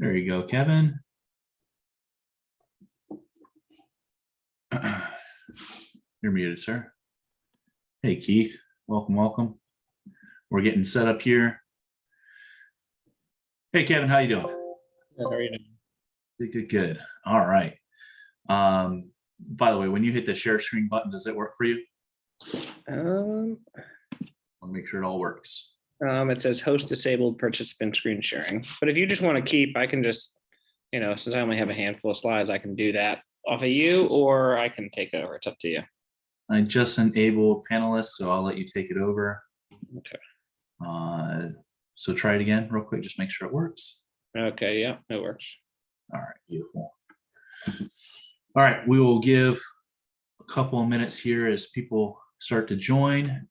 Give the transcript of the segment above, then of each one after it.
There you go, Kevin. You're muted, sir. Hey, Keith. Welcome, welcome. We're getting set up here. Hey, Kevin, how you doing? Good, how are you doing? Good, good, good. All right. By the way, when you hit the share screen button, does it work for you? I'll make sure it all works. It says host disabled participant screen sharing. But if you just want to keep, I can just, since I only have a handful of slides, I can do that off of you, or I can take over. It's up to you. I just enabled panelists, so I'll let you take it over. Okay. So try it again real quick. Just make sure it works. Okay, yeah, it works. All right, beautiful. All right, we will give a couple of minutes here as people start to join.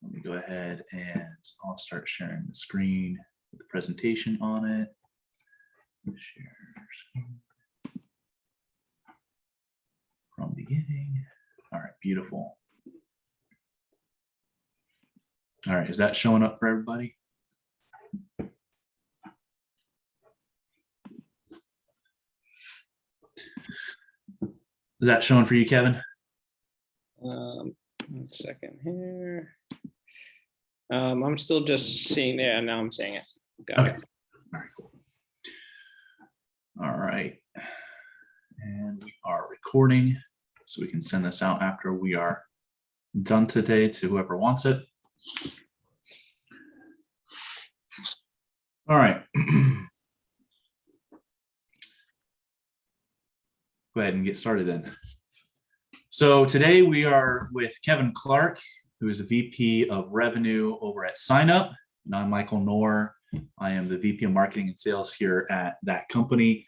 Let me go ahead and I'll start sharing the screen with the presentation on it. Share screen from beginning. All right, beautiful. All right, is that showing up for everybody? Is that showing for you, Kevin? 1 second here. I'm still just seeing it, and now I'm seeing it. Got it. All right, cool. All right. And we are recording, so we can send this out after we are done today to whoever wants it. All right. Go ahead and get started then. So today we are with Kevin Clark, who is a VP of Revenue over at Synup, and I'm Michael Knorr. I am the VP of Marketing and Sales here at that company.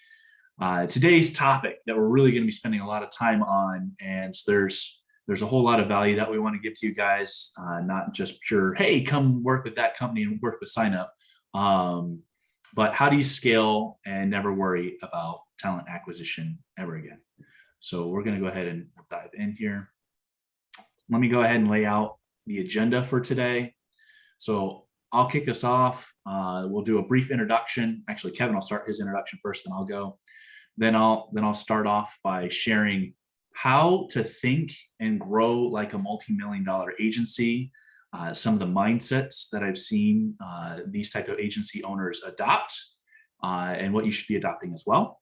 Today's topic that we're really going to be spending a lot of time on, and there's a whole lot of value that we want to give to you guys, not just pure, hey, come work with that company and work with Synup, but how do you scale and never worry about talent acquisition ever again? So we're going to go ahead and dive in here. Let me go ahead and lay out the agenda for today. So I'll kick us off. We'll do a brief introduction. Actually, Kevin will start his introduction first, then I'll go. Then I'll start off by sharing how to think and grow like a multi-million-dollar agency, some of the mindsets that I've seen these type of agency owners adopt, and what you should be adopting as well.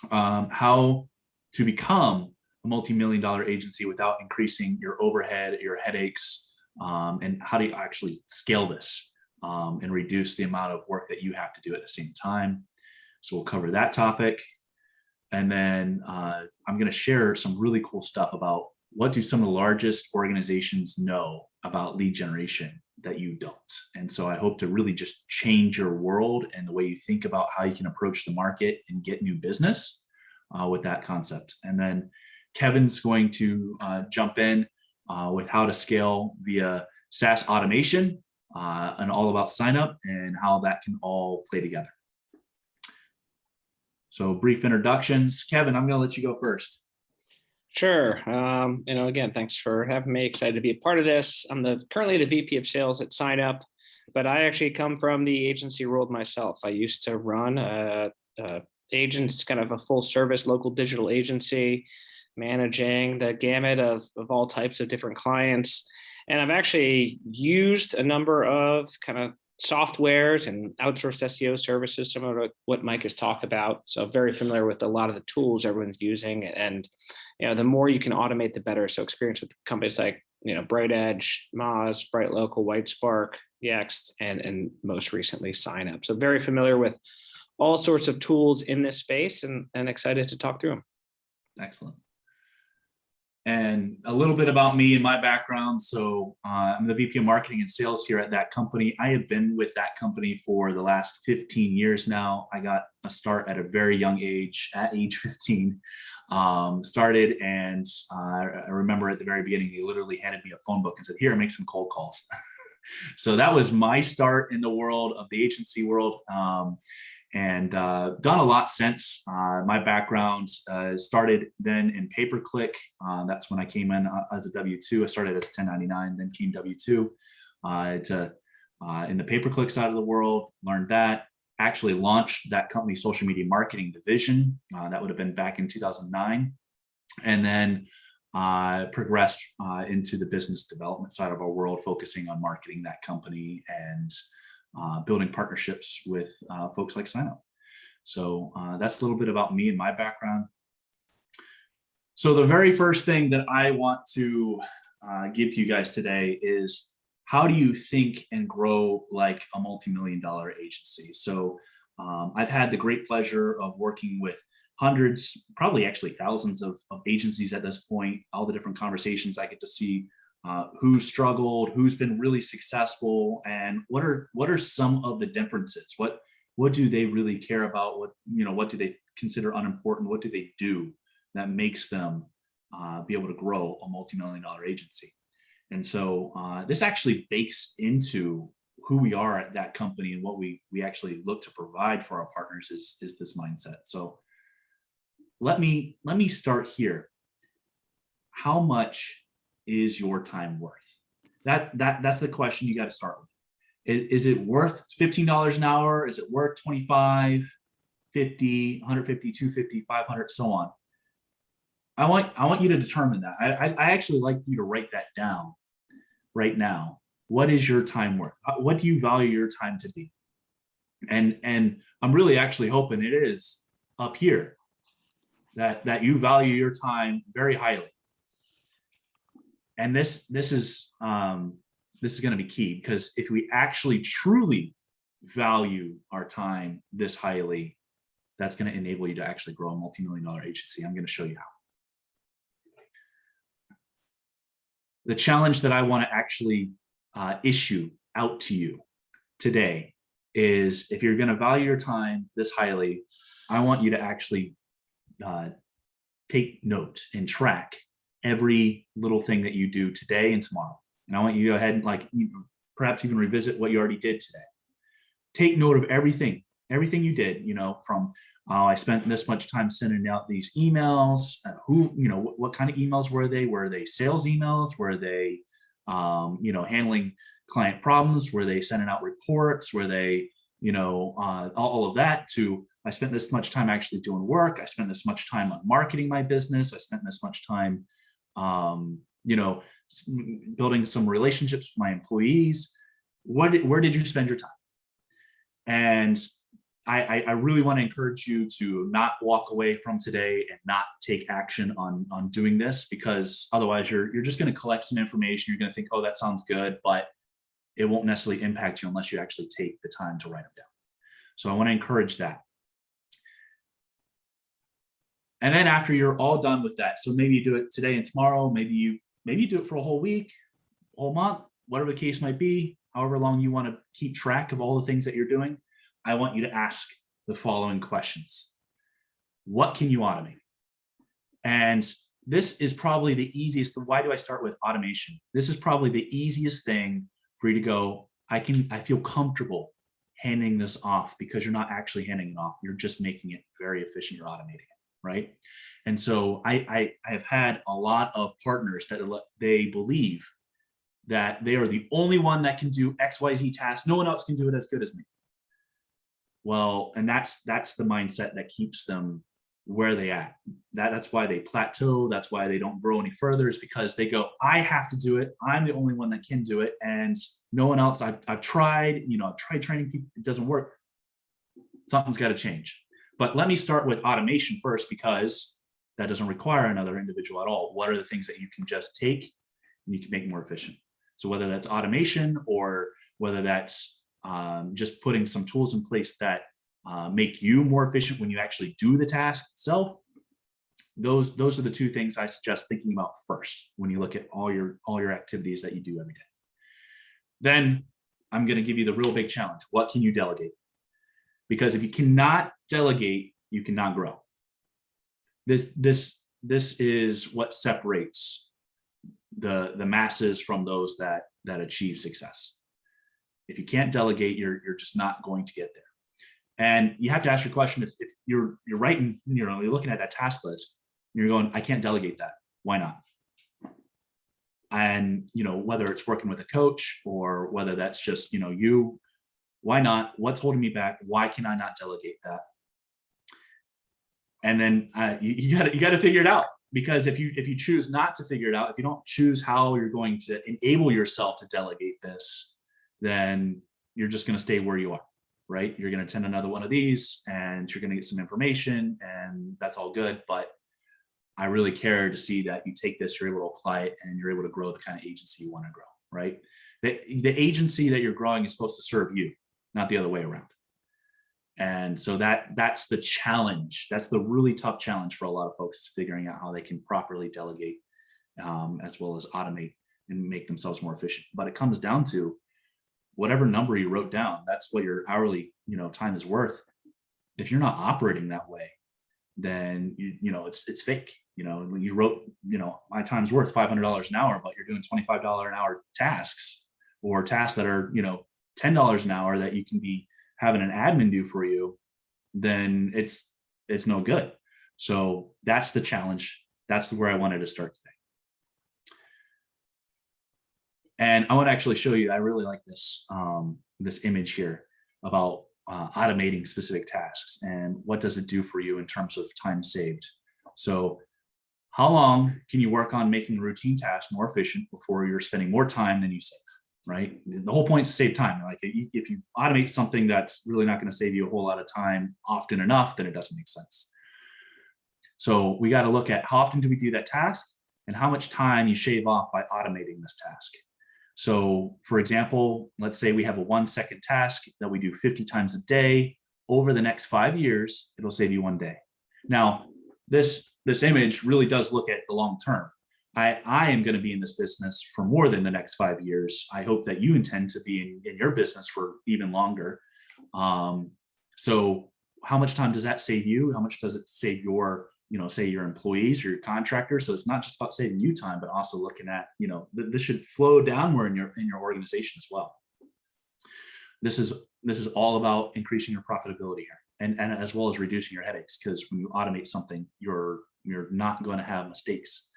How to become a multi-million-dollar agency without increasing your overhead, your headaches, and how do you actually scale this and reduce the amount of work that you have to do at the same time. So we'll cover that topic. And then I'm going to share some really cool stuff about what do some of the largest organizations know about lead generation that you don't. And so I hope to really just change your world and the way you think about how you can approach the market and get new business with that concept. And then Kevin's going to jump in with how to scale via SaaS automation and all about Synup and how that can all play together. So brief introductions. Kevin, I'm going to let you go first. Sure. Again, thanks for having me. Excited to be a part of this. I'm currently the VP of Sales at Synup, but I actually come from the agency world myself. I used to run agents, kind of a full service local digital agency, managing the gamut of all types of different clients. And I've actually used a number of kind of softwares and outsourced SEO services, similar to what Mike has talked about. So very familiar with a lot of the tools everyone's using. And the more you can automate, the better. So experience with companies like Bright Edge, Moz, Bright Local, White Spark, Yext, and most recently Synup. So very familiar with all sorts of tools in this space, and excited to talk through them. Excellent. And a little bit about me and my background. So I'm the VP of Marketing and Sales here at that company. I have been with that company for the last 15 years now. I got a start at a very young age, at age 15. Started, and I remember at the very beginning, they literally handed me a phone book and said, here, make some cold calls. So that was my start in the world of the agency world. And done a lot since. My background started then in pay-per-click. That's when I came in as a W-2. I started as 1099, then came W-2 to in the pay-per-click side of the world, learned that, actually launched that company's social media marketing division. That would have been back in 2009. And then progressed into the business development side of our world, focusing on marketing that company and building partnerships with folks like Synup. So that's a little bit about me and my background. So the very first thing that I want to give to you guys today is, how do you think and grow like a multi-million-dollar agency? So I've had the great pleasure of working with hundreds, probably actually thousands of agencies at this point. All the different conversations I get to see, who struggled, who's been really successful, and what are some of the differences? What do they really care about? What do they consider unimportant? What do they do that makes them be able to grow a multi-million-dollar agency? And so this actually bakes into who we are at that company, and what we actually look to provide for our partners is this mindset. So let me start here. How much is your time worth? That's the question you got to start with. Is it worth $15 an hour? Is it worth 25, 50, 150, 250, 500, so on? I want you to determine that. I actually like you to write that down right now. What is your time worth? What do you value your time to be? And I'm really actually hoping it is up here, that you value your time very highly. And this is going to be key, because if we actually truly value our time this highly, that's going to enable you to actually grow a multi-million-dollar agency. I'm going to show you how. The challenge that I want to actually issue out to you today is, if you're going to value your time this highly, I want you to actually take note and track every little thing that you do today and tomorrow. And I want you to go ahead and perhaps even revisit what you already did today. Take note of everything you did, from I spent this much time sending out these emails. What kind of emails were they? Were they sales emails? Were they, handling client problems? Were they sending out reports? Were they, all of that, to, I spent this much time actually doing work. I spent this much time on marketing my business. I spent this much time, building some relationships with my employees. Where did you spend your time? And I really want to encourage you to not walk away from today and not take action on doing this, because otherwise you're just going to collect some information. You're going to think, oh, that sounds good, but it won't necessarily impact you unless you actually take the time to write them down. So I want to encourage that. And then after you're all done with that, so maybe you do it today and tomorrow, maybe you do it for a whole week, whole month, whatever the case might be, however long you want to keep track of all the things that you're doing, I want you to ask the following questions. What can you automate? And this is probably the easiest. Why do I start with automation? This is probably the easiest thing for you to go, I feel comfortable handing this off, because you're not actually handing it off. You're just making it very efficient. You're automating it, right? And so I have had a lot of partners that they believe that they are the only one that can do XYZ tasks. No one else can do it as good as me. Well, and that's the mindset that keeps them where they at. That's why they plateau. That's why they don't grow any further, is because they go, I have to do it. I'm the only one that can do it. And no one else. I've tried, I've tried training people. It doesn't work. Something's got to change. But let me start with automation first, because that doesn't require another individual at all. What are the things that you can just take and you can make more efficient? So whether that's automation, or whether that's just putting some tools in place that make you more efficient when you actually do the task itself, those are the two things I suggest thinking about first when you look at all your activities that you do every day. Then I'm going to give you the real big challenge. What can you delegate? Because if you cannot delegate, you cannot grow. This is what separates the masses from those that achieve success. If you can't delegate, you're just not going to get there. And you have to ask your question, if you're writing, you're looking at that task list and you're going, I can't delegate that. Why not? And, whether it's working with a coach or whether that's just, why not? What's holding me back? Why can I not delegate that? And then you got to figure it out, because if you choose not to figure it out, if you don't choose how you're going to enable yourself to delegate this, then you're just going to stay where you are, right? You're going to attend another one of these and you're going to get some information, and that's all good. But I really care to see that you take this, you're able to apply it, and you're able to grow the kind of agency you want to grow, right? The agency that you're growing is supposed to serve you, not the other way around. And so that's the challenge. That's the really tough challenge for a lot of folks, is figuring out how they can properly delegate, as well as automate and make themselves more efficient. But it comes down to whatever number you wrote down, that's what your hourly, time is worth. If you're not operating that way, then it's fake. When you wrote, my time's worth $500 an hour, but you're doing $25 an hour tasks, or tasks that are, $10 an hour that you can be having an admin do for you, then it's no good. So that's the challenge. That's where I wanted to start today. And I want to actually show you, I really like this, this image here about automating specific tasks and what does it do for you in terms of time saved. So how long can you work on making routine tasks more efficient before you're spending more time than you save, right? The whole point is to save time. Like if you automate something that's really not going to save you a whole lot of time often enough, then it doesn't make sense. So we got to look at how often do we do that task and how much time you shave off by automating this task. So for example, let's say we have a 1-second task that we do 50 times a day. Over the next 5 years, it'll save you 1 day. Now, this image really does look at the long term. I am going to be in this business for more than the next 5 years. I hope that you intend to be in your business for even longer. So how much time does that save you? How much does it save your, say your employees or your contractors? So it's not just about saving you time, but also looking at, this should flow downward in your organization as well. This is all about increasing your profitability here, and as well as reducing your headaches, because when you automate something, you're not going to have mistakes,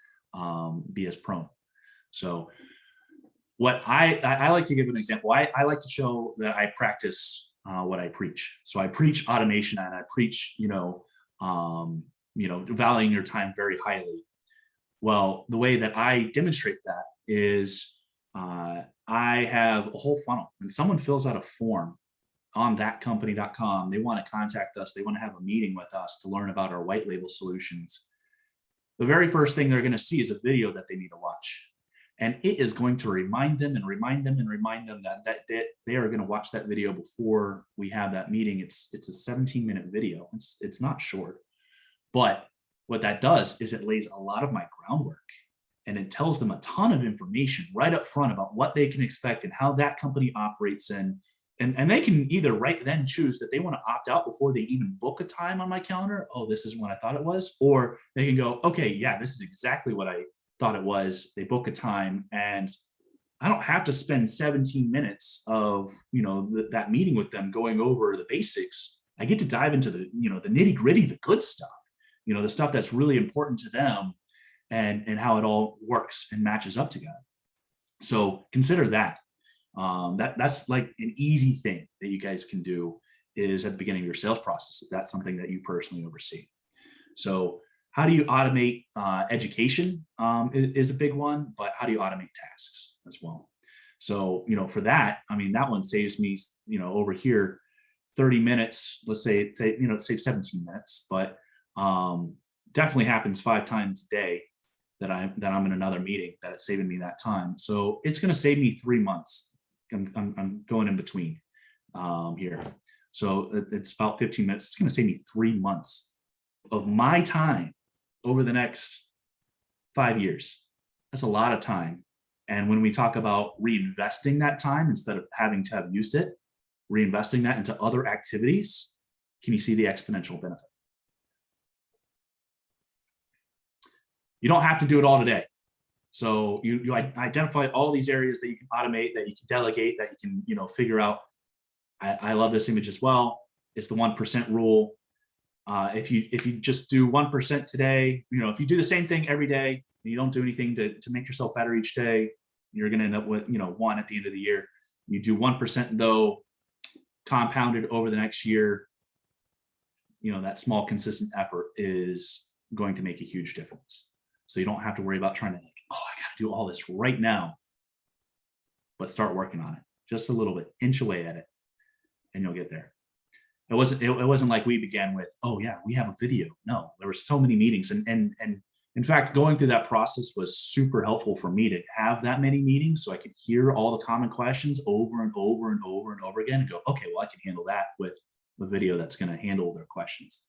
be as prone. So what I like to give an example. I like to show that I practice what I preach. So I preach automation, and I preach, valuing your time very highly. Well, the way that I demonstrate that is I have a whole funnel. When someone fills out a form on thatcompany.com, they want to contact us. They want to have a meeting with us to learn about our white label solutions. The very first thing they're going to see is a video that they need to watch. And it is going to remind them that they are going to watch that video before we have that meeting. It's a 17-minute video. It's not short. But what that does is it lays a lot of my groundwork, and it tells them a ton of information right up front about what they can expect and how that company operates. And they can either right then choose that they want to opt out before they even book a time on my calendar. Oh, this isn't what I thought it was. Or they can go, okay, yeah, this is exactly what I thought it was. They book a time, and I don't have to spend 17 minutes of, that meeting with them going over the basics. I get to dive into the, the nitty gritty, the good stuff, the stuff that's really important to them, and how it all works and matches up together. So consider that. That's like an easy thing that you guys can do, is at the beginning of your sales process, if that's something that you personally oversee. So how do you automate education is a big one, but how do you automate tasks as well? So, for that, that one saves me, over here, 30 minutes, let's say, it saves 17 minutes, but definitely happens 5 times a day that I'm in another meeting, that it's saving me that time. So it's going to save me 3 months. I'm going in between here. So it's about 15 minutes. It's going to save me 3 months of my time over the next 5 years. That's a lot of time. And when we talk about reinvesting that time, instead of having to have used it, reinvesting that into other activities, can you see the exponential benefit? You don't have to do it all today. So you identify all these areas that you can automate, that you can delegate, that you can figure out. I love this image as well. It's the 1% rule. If you just do 1% today, if you do the same thing every day, and you don't do anything to make yourself better each day, you're going to end up with 1 at the end of the year. You do 1% though, compounded over the next year, that small consistent effort is going to make a huge difference. So you don't have to worry about trying to I got to do all this right now, but start working on it just a little bit, inch away at it, and you'll get there. It wasn't like we began with, oh yeah, we have a video. No, there were so many meetings, and in fact, going through that process was super helpful for me to have that many meetings so I could hear all the common questions over and over and over and over again and go, okay, well, I can handle that with the video that's going to handle their questions.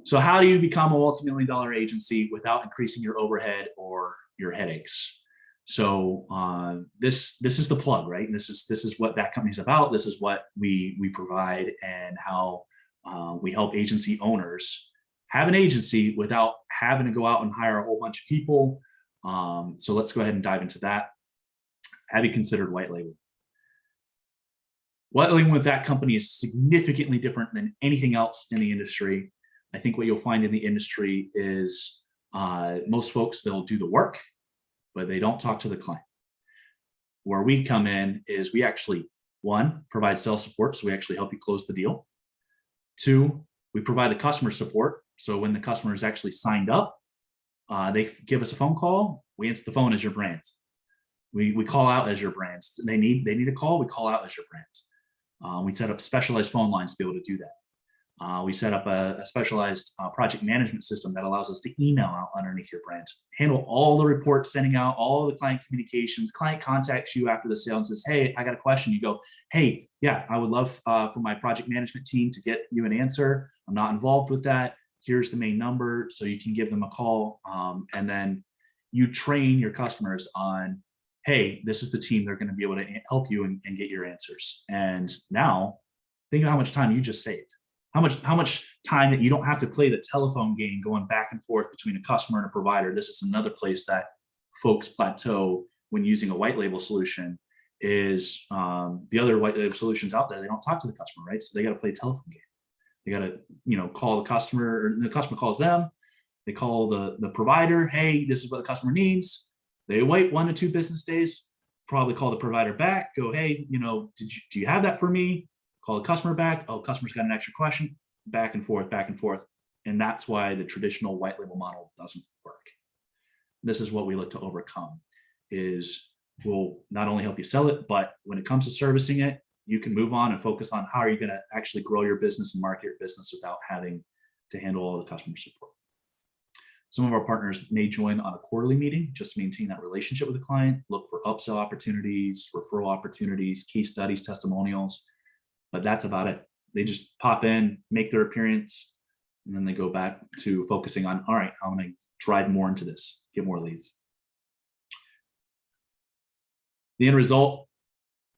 So how do you become a multi-million-dollar agency without increasing your overhead or your headaches? So this is the plug, right? And this is what that company's about. This is what we provide, and how we help agency owners have an agency without having to go out and hire a whole bunch of people. So let's go ahead and dive into that. Have you considered white label? White labeling with that company is significantly different than anything else in the industry. I think what you'll find in the industry is most folks, they'll do the work, but they don't talk to the client. Where we come in is we actually, 1, provide sales support, so we actually help you close the deal. 2, we provide the customer support. So when the customer is actually signed up, they give us a phone call. We answer the phone as your brand. We call out as your brands. They need a call. We call out as your brands. We set up specialized phone lines to be able to do that. We set up a specialized project management system that allows us to email out underneath your brands, handle all the reports, sending out all the client communications. Client contacts you after the sale and says, hey, I got a question. You go, hey, yeah, I would love for my project management team to get you an answer. I'm not involved with that. Here's the main number, so you can give them a call. And then you train your customers on, hey, this is the team. They're going to be able to help you and get your answers. And now think of how much time you just saved. How much time that you don't have to play the telephone game going back and forth between a customer and a provider. This is another place that folks plateau when using a white label solution. Is the other white label solutions out there, they don't talk to the customer, right? So they got to play a telephone game. They got to call the customer, or the customer calls them. They call the provider, hey, this is what the customer needs. They wait 1 to 2 business days, probably call the provider back, go, hey, do you have that for me? Call the customer back. Oh, customer's got an extra question. Back and forth, back and forth. And that's why the traditional white label model doesn't work. This is what we look to overcome. Is we'll not only help you sell it, but when it comes to servicing it, you can move on and focus on how are you going to actually grow your business and market your business without having to handle all the customer support. Some of our partners may join on a quarterly meeting just to maintain that relationship with the client, look for upsell opportunities, referral opportunities, case studies, testimonials. But that's about it. They just pop in, make their appearance, and then they go back to focusing on, all right, I'm going to drive more into this, get more leads. The end result,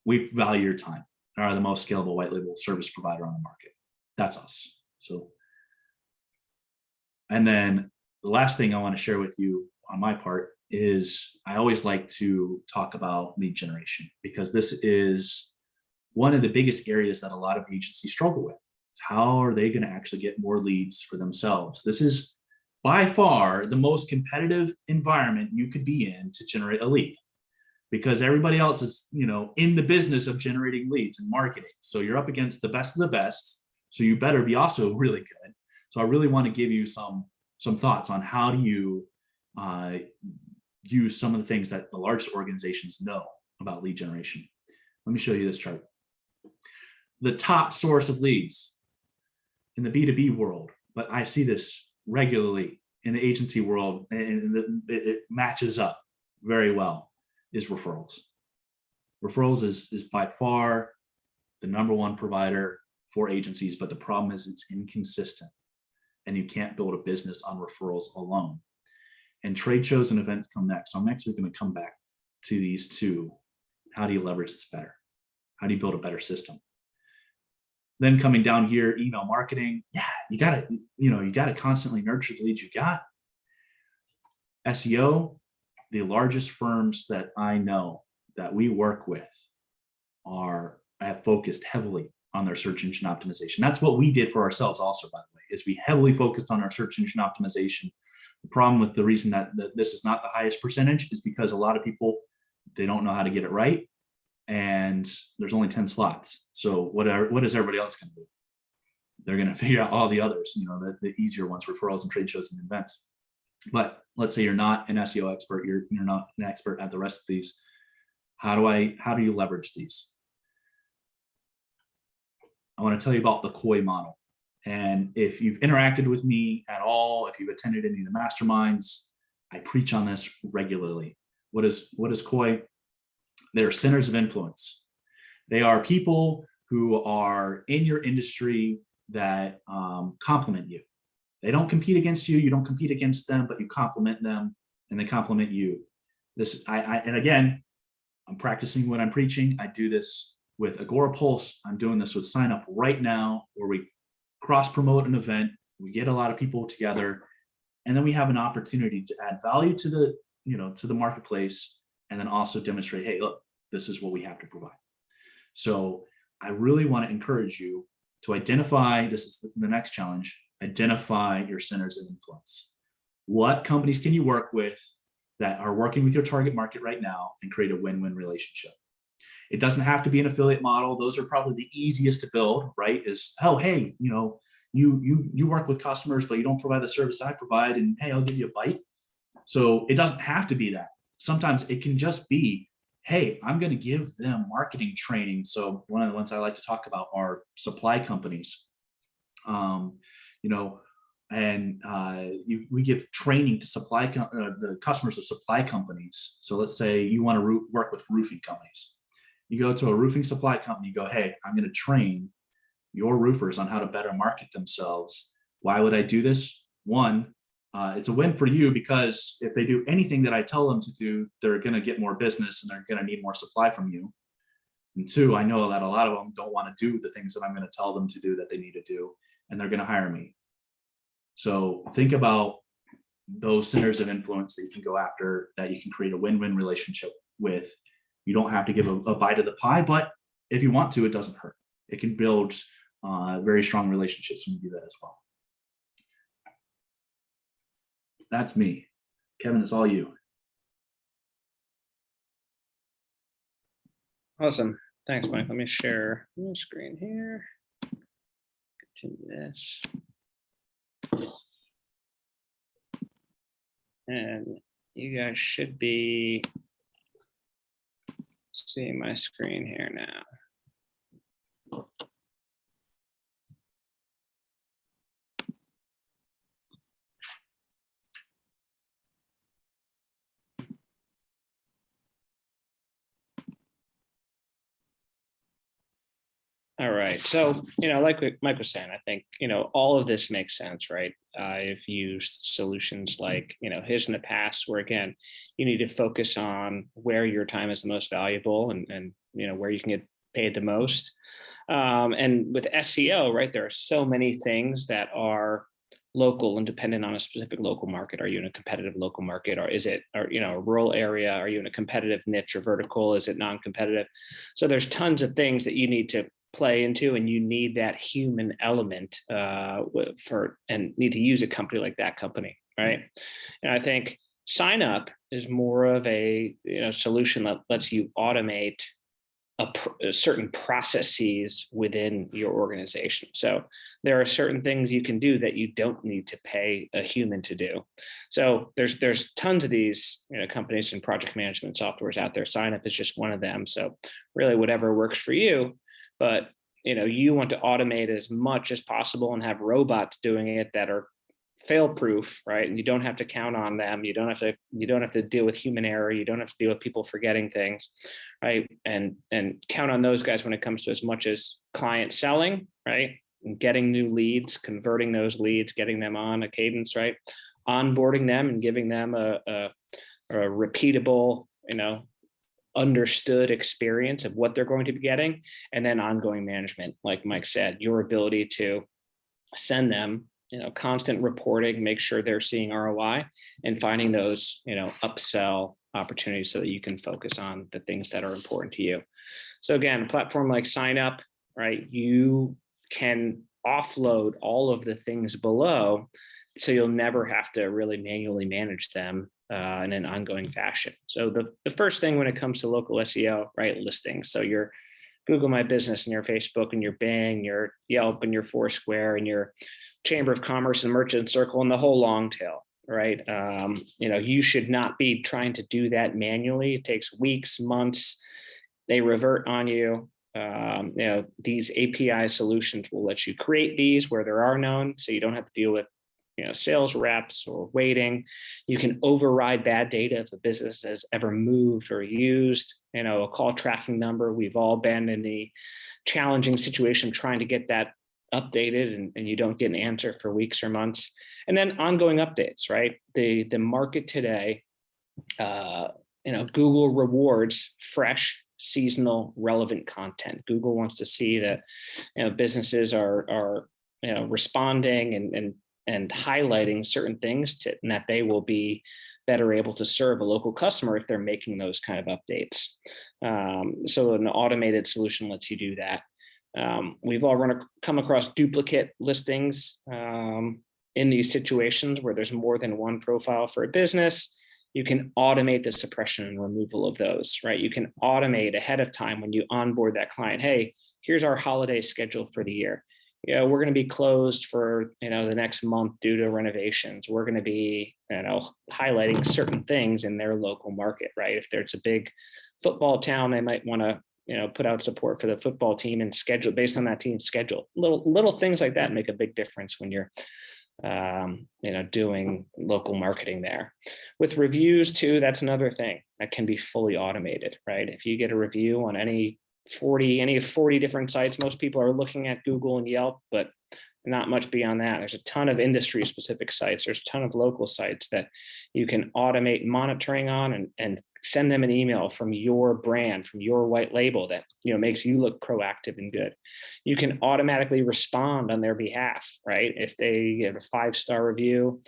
we value your time and are the most scalable white label service provider on the market. That's us. So, and then the last thing I want to share with you on my part is I always like to talk about lead generation, because this is one of the biggest areas that a lot of agencies struggle with. How are they going to actually get more leads for themselves? This is by far the most competitive environment you could be in to generate a lead, because everybody else is, in the business of generating leads and marketing. So you're up against the best of the best. So you better be also really good. So I really want to give you some thoughts on how do you use some of the things that the largest organizations know about lead generation. Let me show you this chart. The top source of leads in the B2B world, but I see this regularly in the agency world, and it matches up very well, is referrals. Referrals is by far the #1 provider for agencies, but the problem is it's inconsistent, and you can't build a business on referrals alone. And trade shows and events come next. So I'm actually going to come back to these two. How do you leverage this better? How do you build a better system? Then coming down here, email marketing. Yeah, you gotta constantly nurture the leads you got. SEO, the largest firms that I know that we work with have focused heavily on their search engine optimization. That's what we did for ourselves also, by the way, is we heavily focused on our search engine optimization. The problem with the reason that this is not the highest percentage is because a lot of people, they don't know how to get it right. And there's only 10 slots. So what is everybody else going to do? They're going to figure out all the others, the easier ones, referrals and trade shows and events. But let's say you're not an SEO expert, you're not an expert at the rest of these. How do you leverage these? I want to tell you about the KOI model. And if you've interacted with me at all, if you've attended any of the masterminds, I preach on this regularly. What is KOI? They're centers of influence. They are people who are in your industry that complement you. They don't compete against you. You don't compete against them, but you complement them and they complement you. And again, I'm practicing what I'm preaching. I do this with Agora Pulse. I'm doing this with Synup right now, where we cross promote an event. We get a lot of people together, and then we have an opportunity to add value to the marketplace, and then also demonstrate, hey, look, this is what we have to provide. So I really want to encourage you to identify, this is the next challenge, identify your centers of influence. What companies can you work with that are working with your target market right now and create a win-win relationship? It doesn't have to be an affiliate model. Those are probably the easiest to build, right? Is, oh, hey, you work with customers, but you don't provide the service I provide, and hey, I'll give you a bite. So it doesn't have to be that. Sometimes it can just be, hey, I'm going to give them marketing training. So one of the ones I like to talk about are supply companies. We give training to the customers of supply companies. So let's say you want to work with roofing companies. You go to a roofing supply company, you go, hey, I'm going to train your roofers on how to better market themselves. Why would I do this? One, it's a win for you, because if they do anything that I tell them to do, they're going to get more business and they're going to need more supply from you. And two, I know that a lot of them don't want to do the things that I'm going to tell them to do that they need to do, and they're going to hire me. So think about those centers of influence that you can go after, that you can create a win-win relationship with. You don't have to give a bite of the pie, but if you want to, it doesn't hurt. It can build very strong relationships when you do that as well. That's me. Kevin, it's all you. Awesome. Thanks, Mike. Let me share my screen here. Continue this. And you guys should be seeing my screen here now. All right. So, like Mike was saying, I think, all of this makes sense, right? I've used solutions like, his in the past, where, again, you need to focus on where your time is the most valuable and where you can get paid the most. And with SEO, right, there are so many things that are local and dependent on a specific local market. Are you in a competitive local market, or is it, a rural area? Are you in a competitive niche or vertical? Is it non-competitive? So there's tons of things that you need to play into, and you need that human element and need to use a company like that company, right? And I think Synup is more of a solution that lets you automate certain processes within your organization. So there are certain things you can do that you don't need to pay a human to do. So there's tons of these companies and project management softwares out there. Synup is just one of them. So really, whatever works for you. But you want to automate as much as possible and have robots doing it that are fail-proof, right? And you don't have to count on them. You don't have to deal with human error. You don't have to deal with people forgetting things, right? And count on those guys when it comes to as much as client selling, right? And getting new leads, converting those leads, getting them on a cadence, right? Onboarding them and giving them a repeatable, understood experience of what they're going to be getting, and then ongoing management, like Mike said, your ability to send them, constant reporting, make sure they're seeing ROI, and finding those, upsell opportunities so that you can focus on the things that are important to you. So again, a platform like Synup, right, you can offload all of the things below, so you'll never have to really manually manage them in an ongoing fashion. So the first thing when it comes to local SEO, right, listings. So your Google My Business and your Facebook and your Bing, your Yelp and your Foursquare and your Chamber of Commerce and Merchant Circle and the whole long tail, right? You should not be trying to do that manually. It takes weeks, months. They revert on you. These API solutions will let you create these where there are none, so you don't have to deal with sales reps or waiting. You can override bad data if the business has ever moved or used, a call tracking number. We've all been in the challenging situation trying to get that updated and you don't get an answer for weeks or months. And then ongoing updates, right? The market today, Google rewards fresh, seasonal, relevant content. Google wants to see that businesses are responding and highlighting certain things and that they will be better able to serve a local customer if they're making those kind of updates. So an automated solution lets you do that. We've all come across duplicate listings in these situations where there's more than one profile for a business. You can automate the suppression and removal of those, right? You can automate ahead of time when you onboard that client. Hey, here's our holiday schedule for the year. We're going to be closed for the next month due to renovations. We're going to be highlighting certain things in their local market, right? If there's a big football town, they might want to put out support for the football team and schedule based on that team's schedule. Little things like that make a big difference when you're doing local marketing there. With reviews too, that's another thing that can be fully automated, right? If you get a review on any 40 different sites, most people are looking at Google and Yelp, but not much beyond that. There's a ton of industry specific sites. There's a ton of local sites that you can automate monitoring on and send them an email from your brand, from your white label that makes you look proactive and good. You can automatically respond on their behalf, right? If they give a 5-star review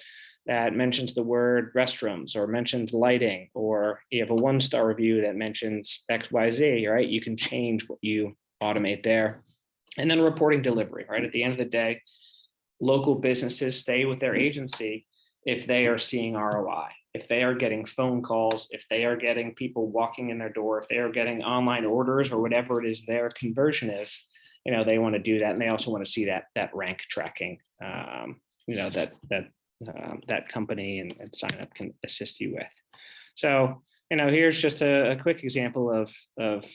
that mentions the word restrooms or mentions lighting, or you have a 1-star review that mentions XYZ, right? You can change what you automate there. And then reporting delivery, right? At the end of the day, local businesses stay with their agency if they are seeing ROI, if they are getting phone calls, if they are getting people walking in their door, if they are getting online orders or whatever it is their conversion is, they want to do that. And they also want to see that rank tracking, that company and Synup can assist you with. So, here's just a quick example of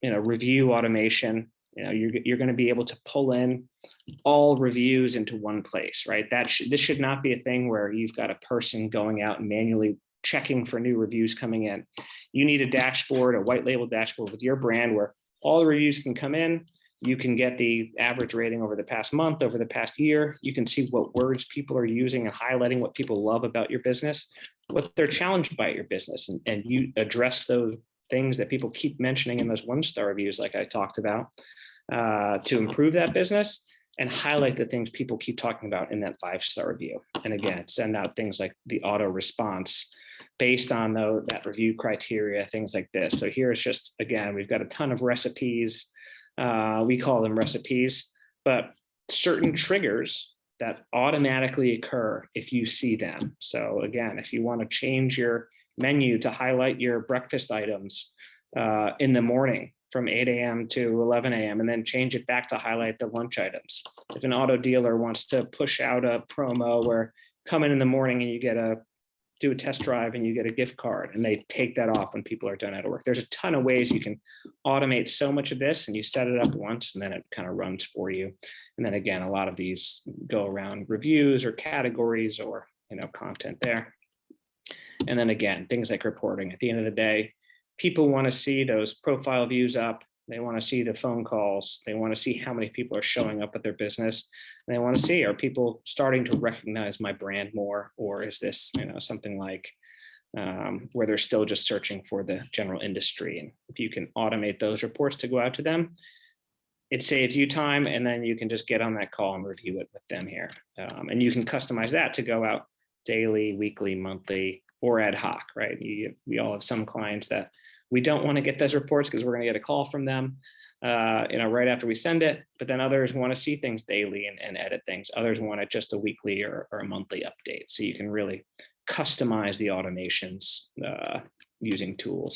review automation. You're going to be able to pull in all reviews into one place, right? This should not be a thing where you've got a person going out and manually checking for new reviews coming in. You need a dashboard, a white label dashboard with your brand where all the reviews can come in. You can get the average rating over the past month, over the past year. You can see what words people are using and highlighting what people love about your business, what they're challenged by your business, and you address those things that people keep mentioning in those 1-star reviews, like I talked about, to improve that business, and highlight the things people keep talking about in that 5-star review. And again, send out things like the auto response based on that review criteria, things like this. So here's just, again, we've got a ton of recipes. We call them recipes, but certain triggers that automatically occur if you see them. So again, if you want to change your menu to highlight your breakfast items in the morning from 8 a.m. to 11 a.m. and then change it back to highlight the lunch items. If an auto dealer wants to push out a promo where come in the morning and you do a test drive and you get a gift card, and they take that off when people are done out of work. There's a ton of ways you can automate so much of this, and you set it up once and then it kind of runs for you. And then again, a lot of these go around reviews or categories or content there. And then again, things like reporting. At the end of the day, people want to see those profile views up. They want to see the phone calls. They want to see how many people are showing up at their business. And they want to see, are people starting to recognize my brand more? Or is this, something like where they're still just searching for the general industry? And if you can automate those reports to go out to them, it saves you time. And then you can just get on that call and review it with them here. And you can customize that to go out daily, weekly, monthly, or ad hoc, right? We all have some clients that we don't want to get those reports because we're going to get a call from them. right after we send it, but then others want to see things daily and edit things. Others want it just a weekly or a monthly update. So you can really customize the automations using tools.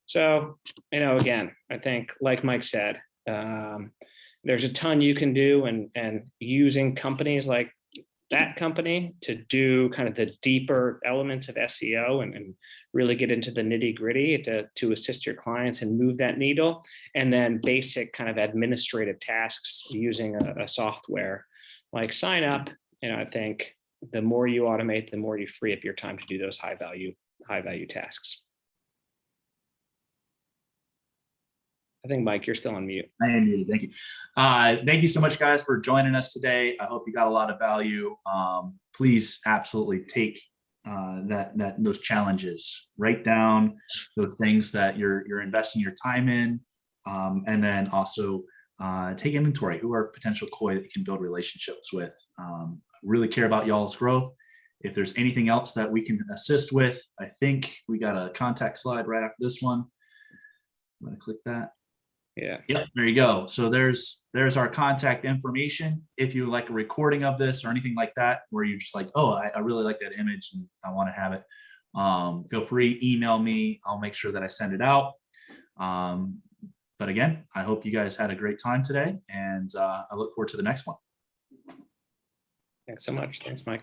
So, again, I think like Mike said, there's a ton you can do, and using companies like that company to do kind of the deeper elements of SEO and really get into the nitty gritty to assist your clients and move that needle. And then basic kind of administrative tasks using a software like Synup. I think the more you automate, the more you free up your time to do those high value tasks. I think, Mike, you're still on mute. I am muted. Thank you. Thank you so much, guys, for joining us today. I hope you got a lot of value. Please absolutely take those challenges. Write down those things that you're investing your time in, and then also take inventory. Who are potential COI that you can build relationships with? Really care about y'all's growth. If there's anything else that we can assist with, I think we got a contact slide right after this one. I'm going to click that. Yeah. Yep, there you go. So there's our contact information. If you like a recording of this or anything like that, where you're just like, oh, I really like that image and I want to have it, feel free, email me. I'll make sure that I send it out. But again, I hope you guys had a great time today, and I look forward to the next one. Thanks so much. Thanks, Mike.